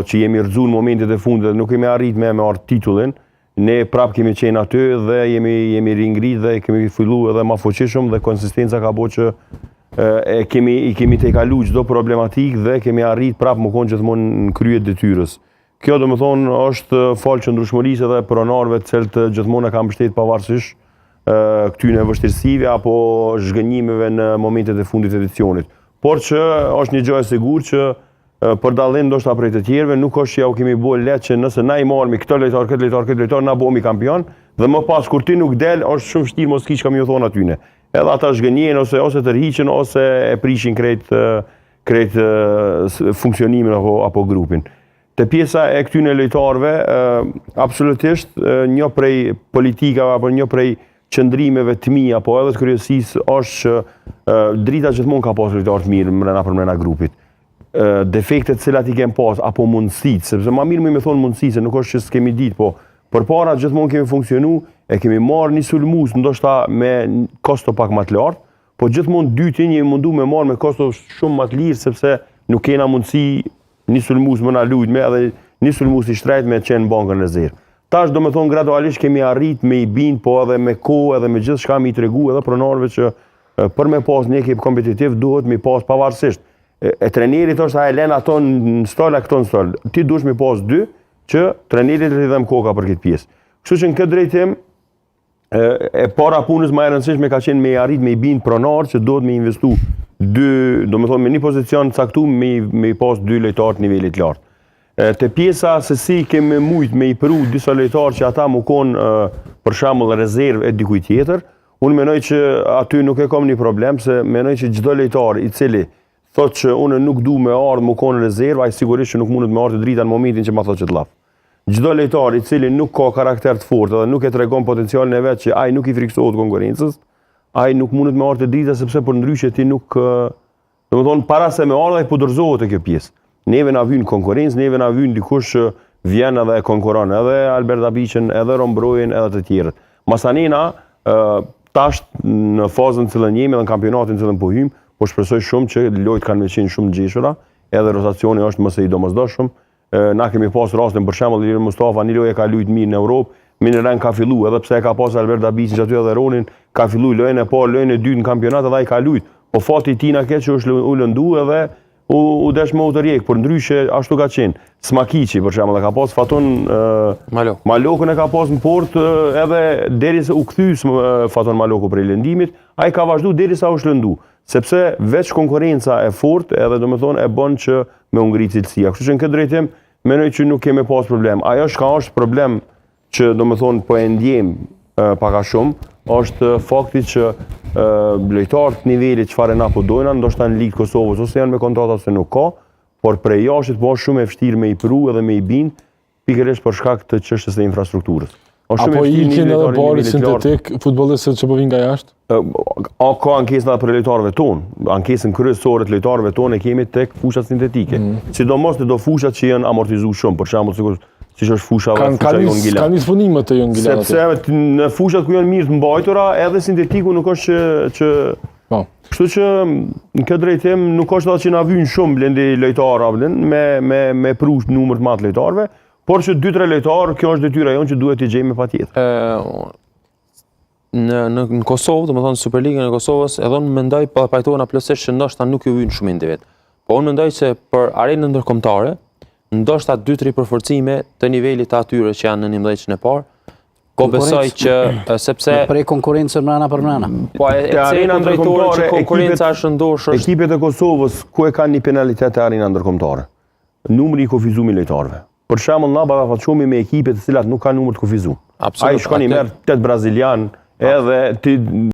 që jemi rëzu në momentet e fundit dhe nuk kemi arrit me artë titullin, ne prap kemi qenë aty dhe jemi ringrit dhe kemi fillu edhe ma fuqishëm dhe konsistenca ka bo që i kemi te kalu çdo problematik dhe kemi arrit prap më konë gjithmonë në kryet detyrës. Kjo do më thonë është falë qëndrueshmërisë edhe pronarëve të cilët gjithmonë e kam mbështetur pavarësisht këtyne vështirësive apo zhgënjimeve në momentet e fundit të edicionit. Por që është një gjë e sigurt që për dallim ndoshta prej të tjerëve nuk është që ja u kemi bërë lehtë që nëse na i marrmi këtë lojtar na bëhemi kampion dhe më pas kur ti nuk del është shumë vështirë mos kish kam ju thonë atyne. Edhe ata zhgënjen ose tërhiqen ose e prishin krejt funksionimin apo grupin. Te pjesa e këtyne lojtarëve absolutisht një prej politikave apo një prej qëndrimeve të mia apo edhe të kryesisë është që drita gjithmonë ka pas lojtarë të mirë mrena grupit. Defektet cilat i kem pas apo mundësit, sepse ma mirë me thonë mundësit, se nuk është që s'kemi ditë, po përpara gjithmonë kemi funksionu, e kemi marrë një sulmus ndoshta me kosto pak më të lartë, po gjithmonë dytin jemi mundu me marrë me kosto shumë më të lirë, sepse nuk kena mundësi një sulmus më na lujt me edhe një sulmus i shtrejt me qenë bankën e zerë. Tash do me thonë gradualisht kemi arrit me i bind, po edhe me kohë edhe me gjithë shka me i tregu edhe pronarëve që për me pas një ekip kompetitiv duhet me pas pavarësisht. E trenerit është a e len ato në stol, a këto në stol. Ti dush me pas dy që trenerit të dhëm koka për këtë pjesë. Kështu që në këtë drejtim, e para punës më e rëndësishme ka qenë me i arrit me i bind pronar që duhet me investu dy, do me thonë me një pozicion caktu me i pas dy lojtarë të nivelit lartë. Te pjesa se si kemi mujt me i përu disa lojtarë që ata mu konë për shembull rezervë e dikuj tjetër, unë menoj që aty nuk e kam një problem, se menoj që çdo lojtar i cili thot që unë nuk du me ardhë më konë rezervë, ai sigurisht që nuk mundet me ardhë të drita në momentin që ma thot që të lafë. Çdo lojtar i cili nuk ka karakter të fortë dhe nuk e tregon potencialin e vet që ai nuk i friksohet konkurrencës, ai nuk mundet me ardhë të drita sepse për ndryshe ti nuk, domethënë para se me ardhë ai po dorëzohet te kjo pjesë. Neve na vjen konkurrencë, neve na vjen dikush që vjen edhe e konkuron, edhe Albert Abiqen, edhe Rombrojin, edhe të tjerët. Masanina tash në fazën të cilën jemi dhe në kampionatin të cilën po hym, po shpresoj shumë që lojtë kanë me qenë shumë gjeshura, edhe rotacioni është mëse i domosdoshëm. Na kemi pas rastin për shembull Ilir Mustafa, një lojë ka luajt mirë në Europë, Miniran ka fillu, edhe pse e ka pas Albert Abiqin që aty edhe Ronin, ka fillu lojën e parë, lojën e dytë në kampionat edhe ai ka luajt. Po fati i tij na keq që është u lëndu edhe u desh me utërjek, por ndryshe ashtu ka qenë. Smakiqi për shembull ka pas Faton Malokun e ka pas në port edhe derisa u kthy Faton Maloku prej lëndimit, ai ka vazhdu derisa u shlendu, sepse veç konkurenca e fortë edhe domethënë e bën që me u ngrit cilësia. Kështu që në këtë drejtim mendoj që nuk kemi pas problem. Ajo është problem që domethënë po e ndjem pak a shumë, është fakti që lojtarët nivelit çfarë na po dojnë, ndoshta në Ligë Kosovës ose janë me kontrata ose nuk ka, por prej jashtë po është shumë e vështirë me i pru edhe me i bind, pikërisht për shkak të çështjes së infrastrukturës. Apo ikin edhe bari sintetik futbollistët që po vinë nga jashtë? Ka ankesë për lojtarëve tonë. Ankesën kryesore të lojtarëve tonë e kemi tek fushat sintetike. Sidomos të do fushat që janë amortizuar shumë, për shembull siç është fusha Jon Gilat. Ka nis punimet të Jon Gilat. Sepse në fushat ku janë mirë të mbajtura, edhe sintetiku nuk është që kështu që në këtë drejtim nuk është që na vijnë shumë blendi lojtarë me prush numër të madh lojtarëve, por që 2-3 lojtarë, kjo është detyra jonë që duhet t'i gjejmë patjetër. Në Kosovë, domethënë Superligën e Kosovës, edhe unë mendoj pajtohena plotësisht që ndoshta nuk ju vijnë shumë individ. Po unë mendoj se për arenën ndërkombëtare, ndoshta 2-3 përforcime të nivelit të atyre që janë në 11-shën e parë, ko besoj që sepse prej konkurrencën mrena për mrena. Po e arena ndërkombëtare që konkurenca është ndoshta. Ekipet e Kosovës ku e kanë një penalitet e arena ndërkombëtare. Numri i kufizumit lojtarëve. Për shembull na ballafaqohemi me ekipe të cilat nuk kanë numër të kufizuar. Ai shkon i merr 8 brazilian edhe ti